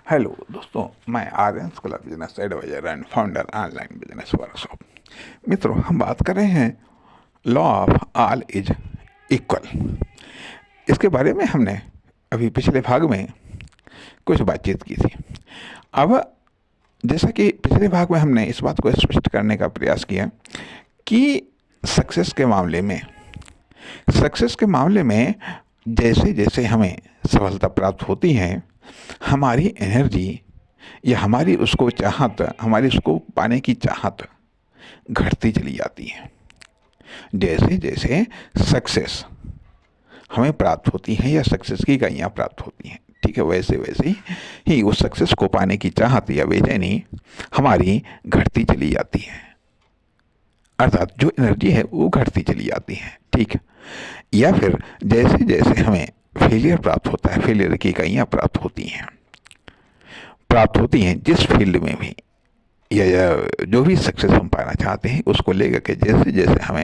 Hello दोस्तों, मैं Aryan school of business advisor and founder online business workshop. मित्रों, हम बात कर रहे हैं law of all is equal. इसके बारे में हमने अभी पिछले भाग में कुछ बातचीत की थी। अब जैसा कि पिछले भाग में हमने इस बात को स्पष्ट करने का प्रयास किया कि सक्सेस के मामले में जैसे जैसे हमें सफलता प्राप्त होती है, हमारी एनर्जी या हमारी उसको पाने की चाहत घटती चली जाती है। जैसे जैसे सक्सेस हमें प्राप्त होती है या सक्सेस की इकाइयाँ प्राप्त होती हैं, ठीक है, वैसे वैसे ही उस सक्सेस को पाने की चाहत या बेचैनी हमारी घटती चली जाती है। अर्थात जो एनर्जी है वो घटती चली जाती है, ठीक है। या फिर जैसे जैसे हमें फेलियर प्राप्त होता है, फेलियर की इकाइयाँ प्राप्त होती हैं जिस फील्ड में भी, या जो भी सक्सेस हम पाना चाहते हैं उसको लेकर के जैसे जैसे हमें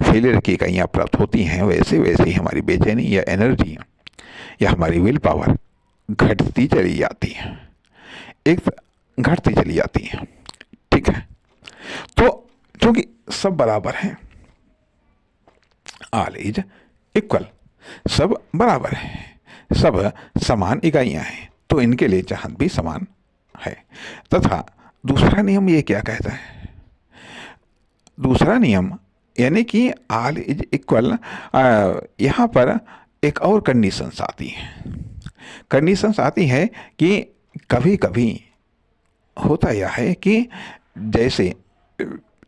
फेलियर की इकाइयाँ प्राप्त होती हैं, वैसे वैसे ही हमारी बेचैनी या एनर्जी या हमारी विल पावर घटती चली जाती है, एक घटती चली जाती है, ठीक है। तो क्योंकि सब बराबर हैं, ऑल इज इक्वल, सब बराबर है, सब समान इकाइयाँ हैं, तो इनके लिए चाहत भी समान है। तथा दूसरा नियम ये क्या कहता है? दूसरा नियम यानी कि ऑल इज इक्वल, यहाँ पर एक और कंडीशंस आती है कि कभी कभी होता यह है कि जैसे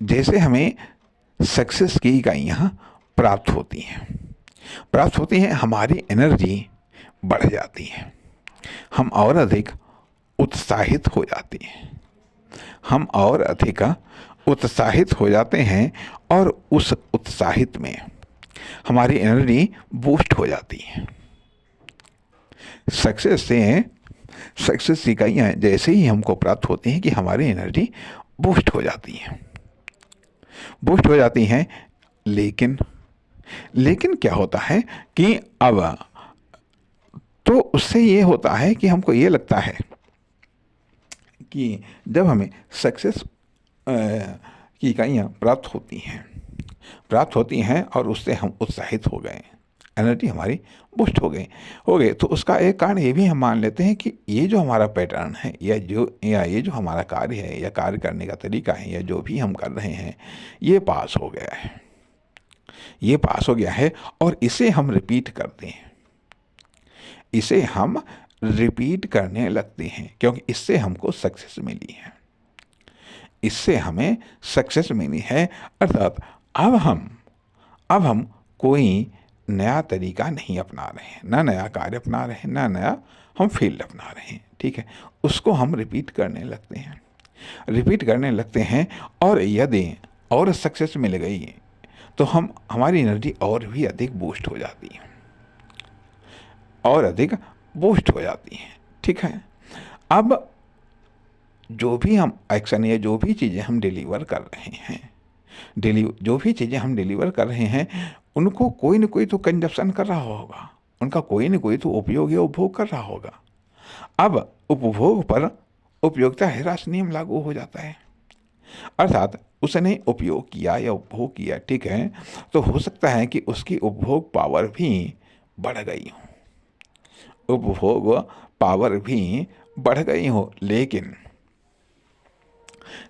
जैसे हमें सक्सेस की इकाइयाँ प्राप्त होती हैं, हमारी एनर्जी बढ़ जाती है, हम और अधिक उत्साहित हो जाते हैं, हम और अधिक उत्साहित हो जाते हैं और उस उत्साहित में हमारी एनर्जी बूस्ट हो जाती है। सक्सेस इकाइयाँ जैसे ही हमको प्राप्त होती हैं कि हमारी एनर्जी बूस्ट हो जाती हैं। लेकिन क्या होता है कि अब तो उससे ये होता है कि हमको ये लगता है कि जब हमें सक्सेस की इकाइयाँ प्राप्त होती हैं और उससे हम उत्साहित हो गए, एनर्जी हमारी बूस्ट हो गए, तो उसका एक कारण ये भी हम मान लेते हैं कि ये जो हमारा पैटर्न है या ये जो हमारा कार्य है या कार्य करने का तरीका है या जो भी हम कर रहे हैं, ये पास हो गया है और इसे हम रिपीट करने लगते हैं क्योंकि इससे हमको सक्सेस मिली है, इससे हमें सक्सेस मिली है। अर्थात अब हम कोई नया तरीका नहीं अपना रहे हैं, ना नया कार्य अपना रहे हैं, ना नया हम फील्ड अपना रहे हैं, ठीक है। उसको हम रिपीट करने लगते हैं और यदि और सक्सेस मिल गई तो हमारी एनर्जी और भी अधिक बूस्ट हो जाती है, ठीक है। अब जो भी हम एक्शन या जो भी चीज़ें हम डिलीवर कर रहे हैं उनको कोई न कोई तो कंजप्शन कर रहा होगा, उनका कोई न कोई तो उपयोग या उपभोग कर रहा होगा। अब उपभोग पर उपयोगिता ह्रास नियम लागू हो जाता है, अर्थात उसने उपयोग किया या उपभोग किया, ठीक है, तो हो सकता है कि उसकी उपभोग पावर भी बढ़ गई हो,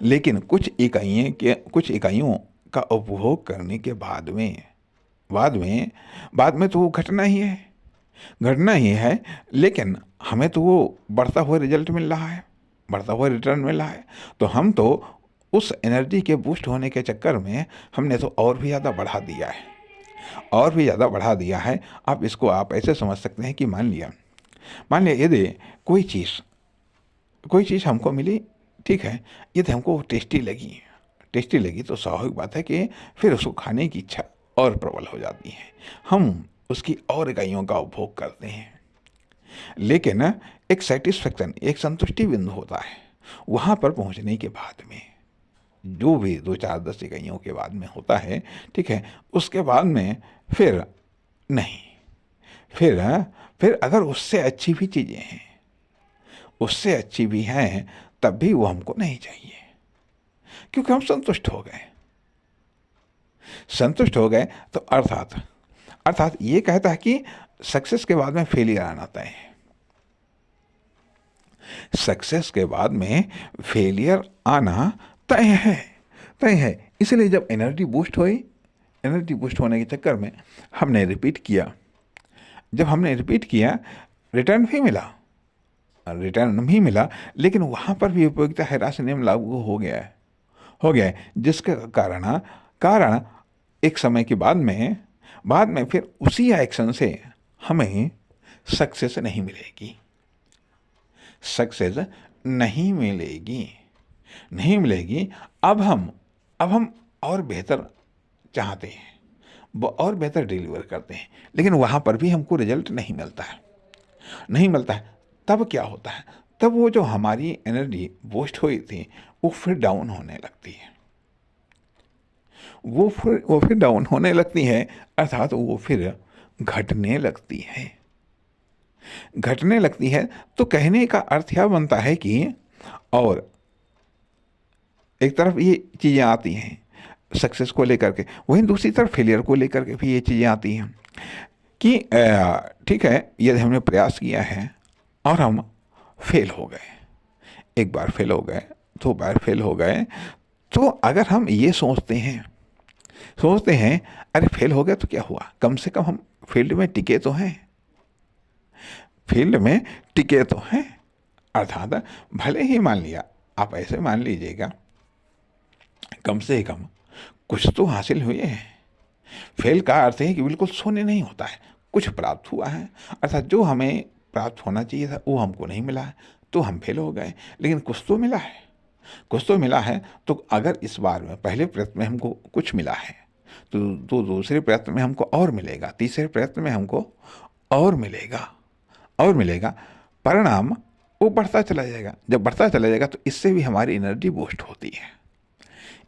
लेकिन कुछ इकाइयों का उपभोग करने के बाद में तो वो घटना ही है, लेकिन हमें तो वो बढ़ता हुआ रिटर्न मिल रहा है, तो हम तो उस एनर्जी के बूस्ट होने के चक्कर में हमने तो और भी ज़्यादा बढ़ा दिया है। अब इसको आप ऐसे समझ सकते हैं कि मान लिया यदि कोई चीज़ हमको मिली, ठीक है, यदि हमको टेस्टी लगी तो स्वाभाविक बात है कि फिर उसको खाने की इच्छा और प्रबल हो जाती है, हम उसकी और इकाइयों का उपभोग करते हैं। लेकिन एक सेटिस्फेक्शन, एक संतुष्टि बिंदु होता है, वहाँ पर पहुँचने के बाद में जो भी 2, 4, 10 इकाइयों के बाद में होता है, ठीक है, उसके बाद में फिर नहीं, फिर अगर उससे अच्छी भी चीज़ें हैं, उससे अच्छी भी हैं, तब भी वो हमको नहीं चाहिए, क्योंकि हम संतुष्ट हो गए। संतुष्ट हो गए तो अर्थात अर्थात ये कहता है कि सक्सेस के बाद में फेलियर आना तय है। सक्सेस के बाद में फेलियर आना तय है, तय है। इसलिए जब एनर्जी बूस्ट हुई, एनर्जी बूस्ट होने के चक्कर में हमने रिपीट किया। जब हमने रिपीट किया, रिटर्न भी मिला, रिटर्न भी मिला, लेकिन वहाँ पर भी उपयोगिता ह्रास नियम लागू हो गया है, हो गया है, जिसके कारण कारण एक समय के बाद में फिर उसी एक्शन से हमें सक्सेस नहीं मिलेगी, सक्सेस नहीं मिलेगी, नहीं मिलेगी। अब हम और बेहतर चाहते हैं, वो और बेहतर डिलीवर करते हैं, लेकिन वहाँ पर भी हमको रिजल्ट नहीं मिलता है, नहीं मिलता है। तब क्या होता है, तब वो जो हमारी एनर्जी बूस्ट हुई थी वो फिर डाउन होने लगती है, वो फिर डाउन होने लगती है, अर्थात वो फिर घटने लगती है, घटने लगती है। तो कहने का अर्थ यह बनता है कि और एक तरफ ये चीज़ें आती हैं सक्सेस को लेकर के, वहीं दूसरी तरफ फेलियर को लेकर के भी ये चीज़ें आती हैं कि ठीक है, यदि हमने प्रयास किया है और हम फेल हो गए, एक बार फेल हो गए, दो बार फेल हो गए, तो अगर हम ये सोचते हैं अरे फेल हो गया तो क्या हुआ, कम से कम हम फील्ड में टिके तो हैं, फील्ड में टिके तो हैं। अर्थात भले ही मान लिया, आप ऐसे मान लीजिएगा, कम से कम कुछ तो हासिल हुए हैं। फेल का अर्थ है कि बिल्कुल शून्य नहीं होता है, कुछ प्राप्त हुआ है, अर्थात जो हमें प्राप्त होना चाहिए था वो हमको नहीं मिला है, तो हम फेल हो गए, लेकिन कुछ तो मिला है, कुछ तो मिला है। तो अगर इस बार में पहले प्रयत्न में हमको कुछ मिला है, तो दूसरे प्रयत्न में हमको और मिलेगा, तीसरे प्रयत्न में हमको और मिलेगा, और मिलेगा। परिणाम वो बढ़ता चला जाएगा, जब बढ़ता चला जाएगा तो इससे भी हमारी एनर्जी बूस्ट होती है,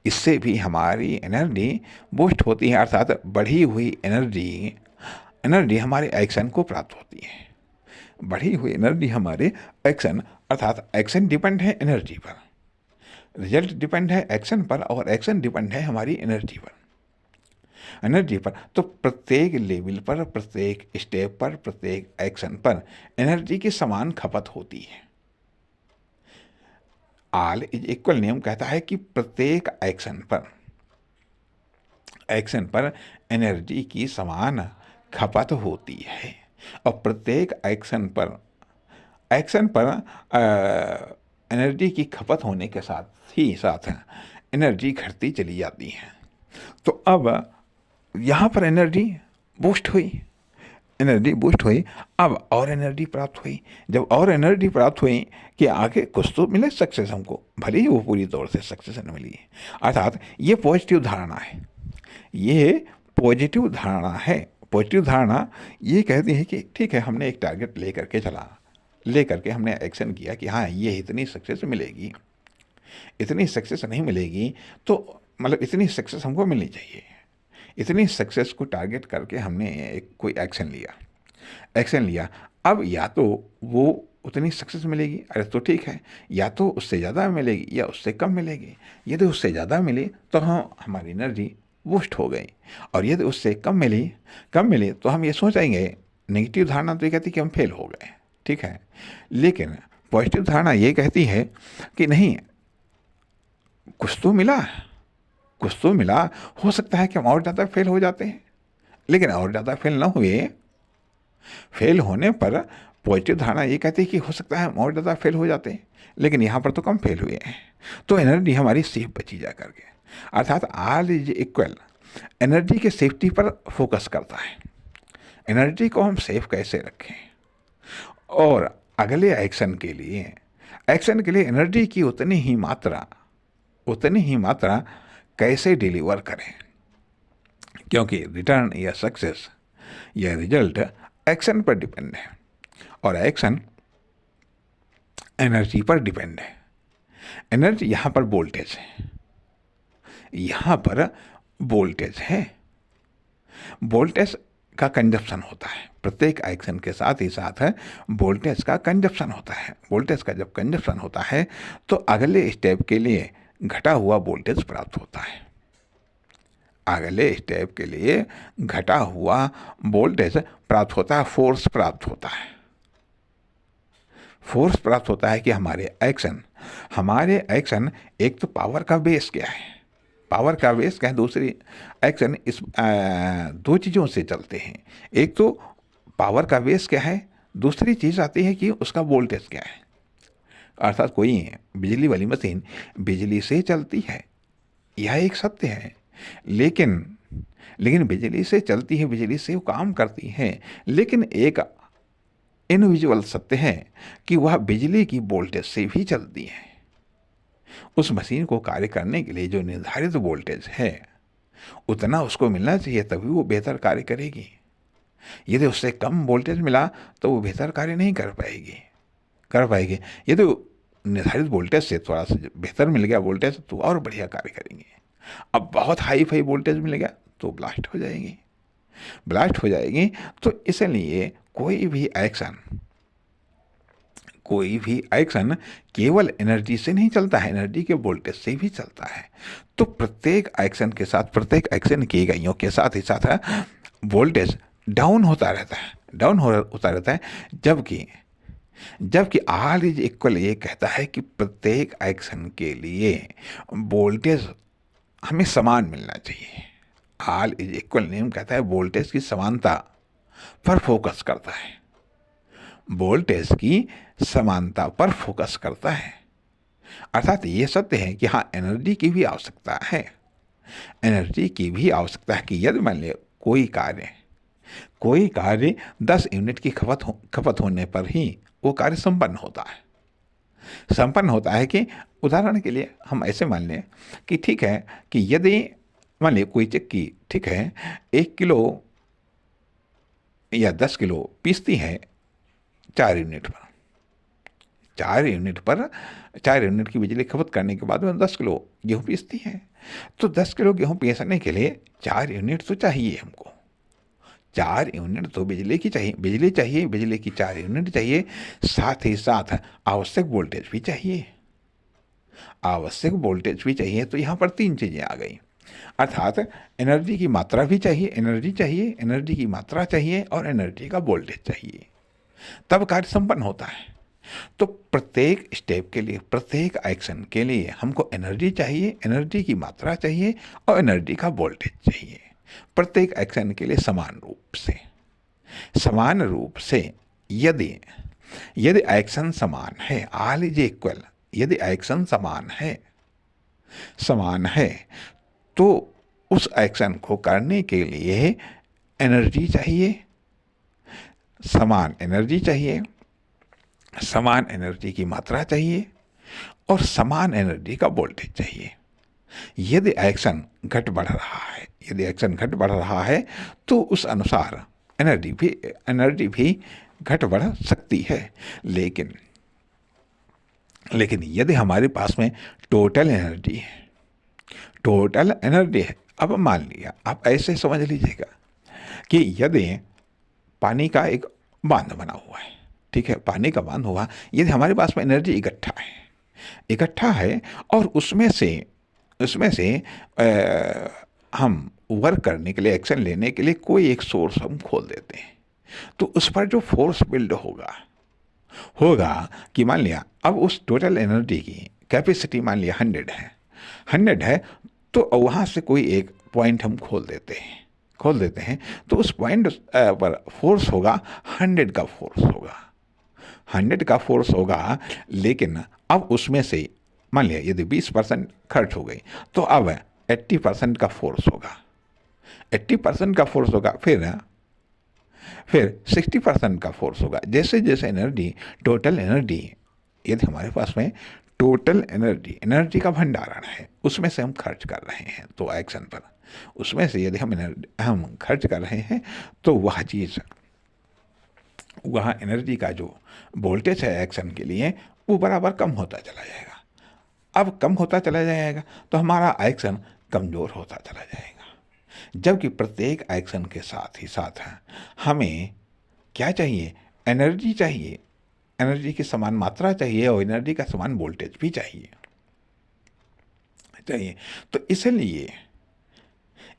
इससे भी हमारी एनर्जी बूस्ट होती है, अर्थात बढ़ी हुई एनर्जी हमारे एक्शन को प्राप्त होती है। बढ़ी हुई एनर्जी हमारे एक्शन, अर्थात एक्शन डिपेंड है एनर्जी पर, रिजल्ट डिपेंड है एक्शन पर, और एक्शन डिपेंड है हमारी एनर्जी पर, एनर्जी पर। तो प्रत्येक लेवल पर, प्रत्येक स्टेप पर, प्रत्येक एक्शन पर एनर्जी की समान खपत होती है। ऑल इज इक्वल नियम कहता है कि प्रत्येक एक्शन पर एनर्जी की समान खपत होती है, और प्रत्येक एक्शन पर एनर्जी की खपत होने के साथ एनर्जी घटती चली जाती है। तो अब यहाँ पर एनर्जी बूस्ट हुई, अब और एनर्जी प्राप्त हुई। जब और एनर्जी प्राप्त हुई कि आगे कुछ तो मिले सक्सेस हमको, भले ही वो पूरी तौर से सक्सेस न मिली, अर्थात ये पॉजिटिव धारणा है, ये पॉजिटिव धारणा है। पॉजिटिव धारणा ये कहती है कि ठीक है, हमने एक टारगेट लेकर के हमने एक्शन किया कि हाँ ये इतनी सक्सेस मिलेगी, इतनी सक्सेस नहीं मिलेगी तो मतलब इतनी सक्सेस हमको मिलनी चाहिए, इतनी सक्सेस को टारगेट करके हमने एक कोई एक्शन लिया। अब या तो वो उतनी सक्सेस मिलेगी, अरे तो ठीक है, या तो उससे ज़्यादा मिलेगी या उससे कम मिलेगी। यदि उससे ज़्यादा मिली तो हमारी एनर्जी बूस्ट हो गई, और यदि उससे कम मिली तो हम ये सोचेंगे, नेगेटिव धारणा तो ये कहती कि हम फेल हो गए, ठीक है, लेकिन पॉजिटिव धारणा ये कहती है कि नहीं, कुछ तो मिला, हो सकता है कि हम और ज़्यादा फेल हो जाते हैं, लेकिन और ज़्यादा फेल ना हुए। फेल होने पर पॉजिटिव धारणा ये कहती है कि हो सकता है हम और ज़्यादा फेल हो जाते हैं, लेकिन यहाँ पर तो कम फेल हुए हैं, तो एनर्जी हमारी सेफ बची जा करके। अर्थात ऑल इज इक्वल एनर्जी के सेफ्टी पर फोकस करता है, एनर्जी को हम सेफ कैसे रखें, और अगले एक्शन के लिए एनर्जी की उतनी ही मात्रा कैसे डिलीवर करें, क्योंकि रिटर्न या सक्सेस या रिजल्ट एक्शन पर डिपेंड है, और एक्शन एनर्जी पर डिपेंड है। एनर्जी यहाँ पर वोल्टेज है, वोल्टेज का कंजप्शन होता है। प्रत्येक एक्शन के साथ ही साथ है वोल्टेज का कंजप्शन होता है। वोल्टेज का जब कंजप्शन होता है तो अगले स्टेप के लिए घटा हुआ वोल्टेज प्राप्त होता है। अगले स्टेप के लिए घटा हुआ वोल्टेज प्राप्त होता है, फोर्स प्राप्त होता है। फोर्स प्राप्त होता है कि हमारे एक्शन एक तो पावर का बेस क्या है, पावर का बेस क्या है, दूसरी एक्शन इस दो चीज़ों से चलते हैं। एक तो पावर का बेस क्या है, दूसरी चीज़ आती है कि उसका वोल्टेज क्या है। अर्थात कोई बिजली वाली मशीन बिजली से चलती है, यह एक सत्य है। लेकिन बिजली से चलती है, बिजली से वो काम करती है, लेकिन एक इनविजुअल सत्य है कि वह बिजली की वोल्टेज से भी चलती है। उस मशीन को कार्य करने के लिए जो निर्धारित वोल्टेज है उतना उसको मिलना चाहिए, तभी वो बेहतर कार्य करेगी। यदि उससे कम वोल्टेज मिला तो वो बेहतर कार्य नहीं कर पाएगी। यदि निर्धारित वोल्टेज से थोड़ा सा बेहतर मिल गया वोल्टेज तो और बढ़िया कार्य करेंगे। अब बहुत हाई फाई वोल्टेज मिल गया तो ब्लास्ट हो जाएगी। तो इसलिए कोई भी एक्शन केवल एनर्जी से नहीं चलता है, एनर्जी के वोल्टेज से भी चलता है। तो प्रत्येक एक्शन की इकाइयों के साथ ही साथ वोल्टेज डाउन होता रहता है। जबकि आर इज इक्वल ये कहता है कि प्रत्येक एक्शन के लिए वोल्टेज हमें समान मिलना चाहिए। आर इज इक्वल नियम कहता है वोल्टेज की समानता पर फोकस करता है, वोल्टेज की समानता पर फोकस करता है। अर्थात ये सत्य है कि हाँ, एनर्जी की भी आवश्यकता है कि यदि मान लिया कोई कार्य 10 यूनिट की खपत होने पर ही वो कार्य संपन्न होता है कि उदाहरण के लिए हम ऐसे मान लें कि ठीक है कि यदि मान लिया कोई चक्की ठीक है 1 किलो या 10 किलो पीसती है 4 यूनिट पर 4 यूनिट की बिजली खपत करने के बाद में 10 किलो गेहूँ पीसती है। तो 10 किलो गेहूँ पीसने के लिए 4 यूनिट तो चाहिए हमको, 4 यूनिट तो बिजली की चाहिए, बिजली की 4 यूनिट चाहिए, साथ ही साथ आवश्यक वोल्टेज भी चाहिए। तो यहाँ पर 3 चीज़ें आ गई। अर्थात एनर्जी की मात्रा भी चाहिए, एनर्जी की मात्रा चाहिए और एनर्जी का वोल्टेज चाहिए, तब कार्य संपन्न होता है। तो प्रत्येक स्टेप के लिए, प्रत्येक एक्शन के लिए हमको एनर्जी चाहिए, एनर्जी की मात्रा चाहिए और एनर्जी का वोल्टेज चाहिए। प्रत्येक एक्शन के लिए समान रूप से यदि एक्शन समान है, ऑल इज इक्वल, यदि एक्शन समान है तो उस एक्शन को करने के लिए एनर्जी चाहिए, समान एनर्जी की मात्रा चाहिए और समान एनर्जी का वोल्टेज चाहिए। यदि एक्शन घट बढ़ रहा है तो उस अनुसार एनर्जी भी घट बढ़ सकती है। लेकिन यदि हमारे पास में टोटल एनर्जी है, अब मान लिया, आप ऐसे समझ लीजिएगा कि यदि पानी का एक बांध बना हुआ है, ठीक है, पानी का बांध हुआ, यदि हमारे पास में एनर्जी इकट्ठा है और उसमें से हम वर्क करने के लिए, एक्शन लेने के लिए कोई एक सोर्स हम खोल देते हैं, तो उस पर जो फोर्स बिल्ड होगा कि मान लिया अब उस टोटल एनर्जी की कैपेसिटी मान लिया 100 है, तो वहाँ से कोई एक पॉइंट हम खोल देते हैं, तो उस पॉइंट पर फोर्स होगा 100 का फोर्स होगा। लेकिन अब उसमें से मान लिया यदि 20% खर्च हो गई तो अब 80% का फोर्स होगा, फिर 60% का फोर्स होगा। जैसे एनर्जी, टोटल एनर्जी, यदि हमारे पास में टोटल एनर्जी का भंडारण है, उसमें से हम खर्च कर रहे हैं तो एक्शन पर, उसमें से यदि हम खर्च कर रहे हैं तो वह एनर्जी का जो वोल्टेज है एक्शन के लिए वो बराबर कम होता चला जाएगा। अब कम होता चला जाएगा तो हमारा एक्शन कमज़ोर होता चला जाएगा। जबकि प्रत्येक एक्शन के साथ ही साथ हमें क्या चाहिए, एनर्जी चाहिए, एनर्जी की समान मात्रा चाहिए और एनर्जी का समान वोल्टेज भी चाहिए। तो इसलिए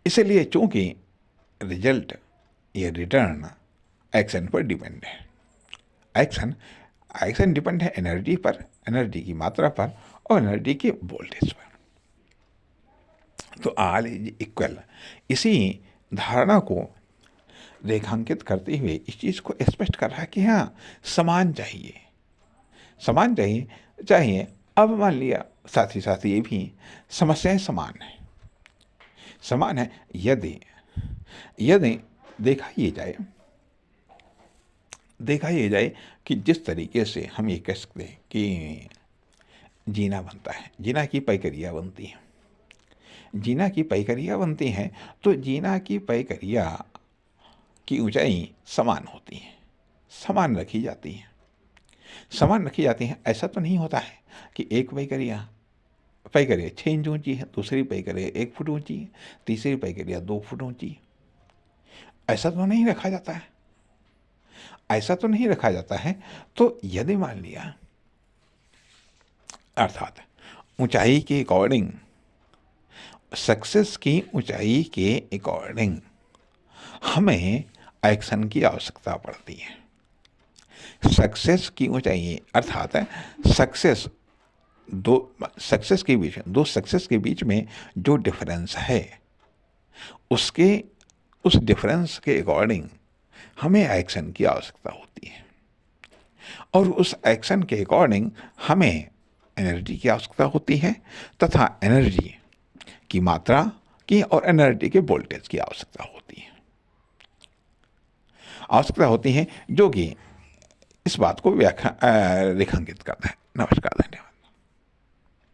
इसलिए चूंकि रिजल्ट ये रिटर्न एक्शन पर डिपेंड है। एक्शन एक्शन डिपेंड है एनर्जी पर, एनर्जी की मात्रा पर और एनर्जी के वोल्टेज पर। तो आर इज इक्वल, इसी धारणा को रेखांकित करते हुए इस चीज़ को स्पष्ट कर रहा है कि हाँ समान चाहिए, समान चाहिए चाहिए। अब मान लिया साथ ही साथ ये भी समस्याएं समान है, समान है यदि यदि देखा ये जाए कि जिस तरीके से हम ये कह सकते हैं कि जीना बनता है, जीना की पैकरिया बनती है, जीना की पैकरिया बनती हैं, तो जीना की पैकरिया की ऊंचाई समान होती है, समान रखी जाती है, समान रखी जाती है। ऐसा तो नहीं होता है कि एक पैकरिया 6 इंच ऊंची है, दूसरी पैकरिया 1 फुट ऊंची है, तीसरी पैकरिया 2 फुट ऊंची है। ऐसा तो नहीं रखा जाता है, ऐसा तो नहीं रखा जाता है। तो यदि मान लिया, अर्थात ऊंचाई के अकॉर्डिंग, सक्सेस की ऊंचाई के अकॉर्डिंग हमें एक्शन की आवश्यकता पड़ती है। सक्सेस की ऊंचाई अर्थात सक्सेस सक्सेस के बीच, दो सक्सेस के बीच में जो डिफरेंस है, उस डिफरेंस के अकॉर्डिंग हमें एक्शन की आवश्यकता होती है और उस एक्शन के अकॉर्डिंग हमें एनर्जी की आवश्यकता होती है तथा एनर्जी की मात्रा की और एनर्जी के वोल्टेज की आवश्यकता होती है जो कि इस बात को रेखांकित करता है। नमस्कार।